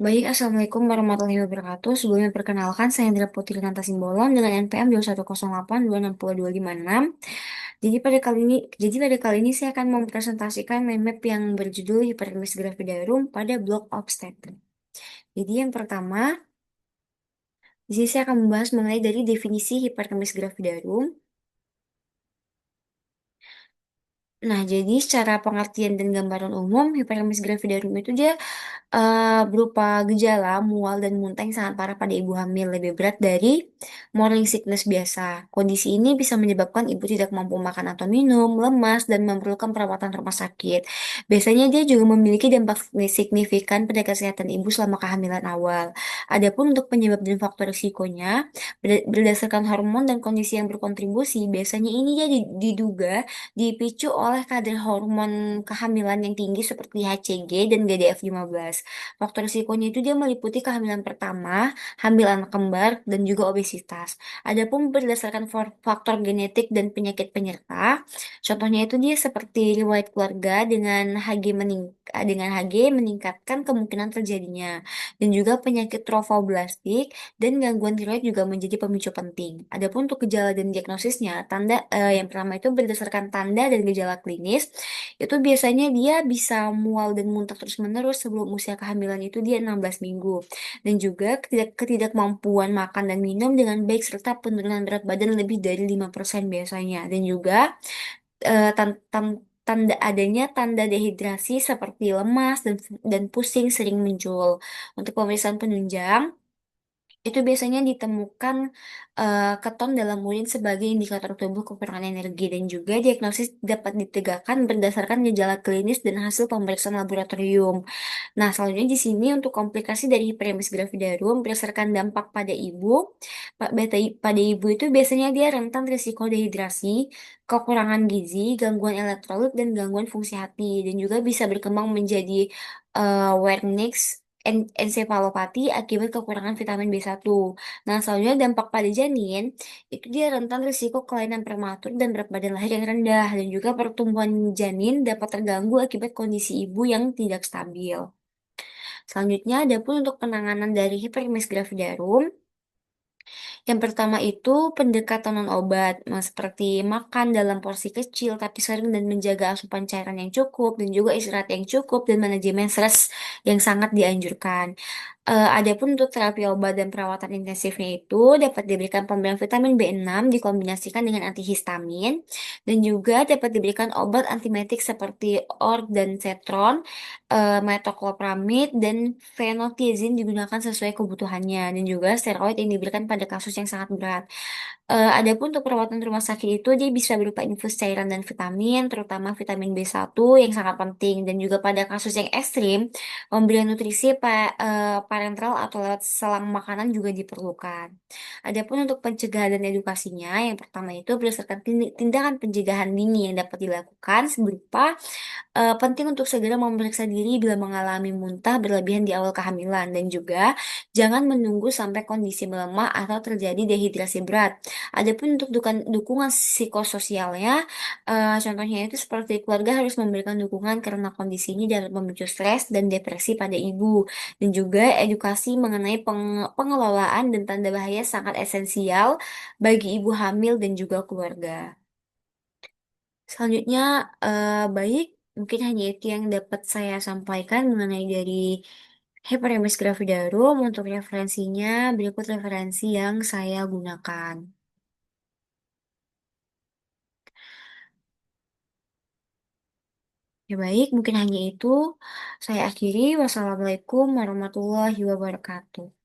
Baik, Assalamualaikum warahmatullahi wabarakatuh. Sebelumnya perkenalkan, saya Indra Putri Nanta Simbolon dengan NPM 210826026. Jadi pada kali ini saya akan mempresentasikan mind map yang berjudul Hipertemis Gravidarum pada blok obstetrik. Jadi yang pertama, di sini saya akan membahas mengenai dari definisi hipertemis gravidarum. Nah, jadi secara pengertian dan gambaran umum, hipertemis gravidarum itu dia berupa gejala mual dan muntah yang sangat parah pada ibu hamil, lebih berat dari morning sickness biasa. Kondisi ini bisa menyebabkan ibu tidak mampu makan atau minum, lemas, dan memerlukan perawatan rumah sakit. Biasanya dia juga memiliki dampak signifikan pada kesehatan ibu selama kehamilan awal. Adapun untuk penyebab dan faktor risikonya, berdasarkan hormon dan kondisi yang berkontribusi, biasanya ini dia diduga dipicu oleh kadar hormon kehamilan yang tinggi seperti HCG dan GDF15. Faktor risikonya itu dia meliputi kehamilan pertama, hamil anak kembar, dan juga obesitas. Adapun berdasarkan faktor genetik dan penyakit penyerta, contohnya itu dia seperti riwayat keluarga dengan HG meningkatkan kemungkinan terjadinya, dan juga penyakit trofoblastik dan gangguan tiroid juga menjadi pemicu penting. Adapun untuk gejala dan diagnosisnya, yang pertama itu berdasarkan tanda dan gejala klinis, itu biasanya dia bisa mual dan muntah terus-menerus sebelum usia kehamilan itu dia 16 minggu. Dan juga ketidakmampuan makan dan minum dengan baik serta penurunan berat badan lebih dari 5% biasanya. Dan juga tanda adanya tanda dehidrasi seperti lemas dan pusing sering muncul. Untuk pemeriksaan penunjang, itu biasanya ditemukan keton dalam urin sebagai indikator tubuh kekurangan energi, dan juga diagnosis dapat ditegakkan berdasarkan gejala klinis dan hasil pemeriksaan laboratorium. Nah, selanjutnya di sini untuk komplikasi dari hiperemesis gravidarum berdasarkan dampak pada ibu. Pada ibu itu biasanya dia rentan risiko dehidrasi, kekurangan gizi, gangguan elektrolit, dan gangguan fungsi hati, dan juga bisa berkembang menjadi Wernicke ensefalopati akibat kekurangan vitamin B1. Nah, selanjutnya dampak pada janin, itu dia rentan risiko kelainan prematur dan berat badan lahir yang rendah, dan juga pertumbuhan janin dapat terganggu akibat kondisi ibu yang tidak stabil. Selanjutnya, adapun untuk penanganan dari hiperemesis gravidarum, yang pertama itu pendekatan non-obat, seperti makan dalam porsi kecil tapi sering dan menjaga asupan cairan yang cukup, dan juga istirahat yang cukup, dan manajemen stres yang sangat dianjurkan. Adapun untuk terapi obat dan perawatan intensifnya itu dapat diberikan pemberian vitamin B6 dikombinasikan dengan antihistamin, dan juga dapat diberikan obat antiemetik seperti OR dan Cetron, metoclopramid dan phenothiazine digunakan sesuai kebutuhannya, dan juga steroid yang diberikan pada kasus yang sangat berat. Adapun untuk perawatan rumah sakit itu dia bisa berupa infus cairan dan vitamin, terutama vitamin B1 yang sangat penting, dan juga pada kasus yang ekstrim, pemberian nutrisi parenteral atau lewat selang makanan juga diperlukan. Adapun untuk pencegahan dan edukasinya, yang pertama itu berdasarkan tindakan pencegahan dini yang dapat dilakukan berupa penting untuk segera memeriksa diri bila mengalami muntah berlebihan di awal kehamilan, dan juga jangan menunggu sampai kondisi melemah atau terjadi dehidrasi berat. Adapun untuk dukungan psikososialnya, contohnya itu seperti keluarga harus memberikan dukungan karena kondisi ini dapat memicu stres dan depresi pada ibu, dan juga edukasi mengenai pengelolaan dan tanda bahaya sangat esensial bagi ibu hamil dan juga keluarga. Selanjutnya, baik, mungkin hanya itu yang dapat saya sampaikan mengenai dari Hyperemes gravidarum. Untuk referensinya, berikut referensi yang saya gunakan. Ya baik, mungkin hanya itu. Saya akhiri. Wassalamualaikum warahmatullahi wabarakatuh.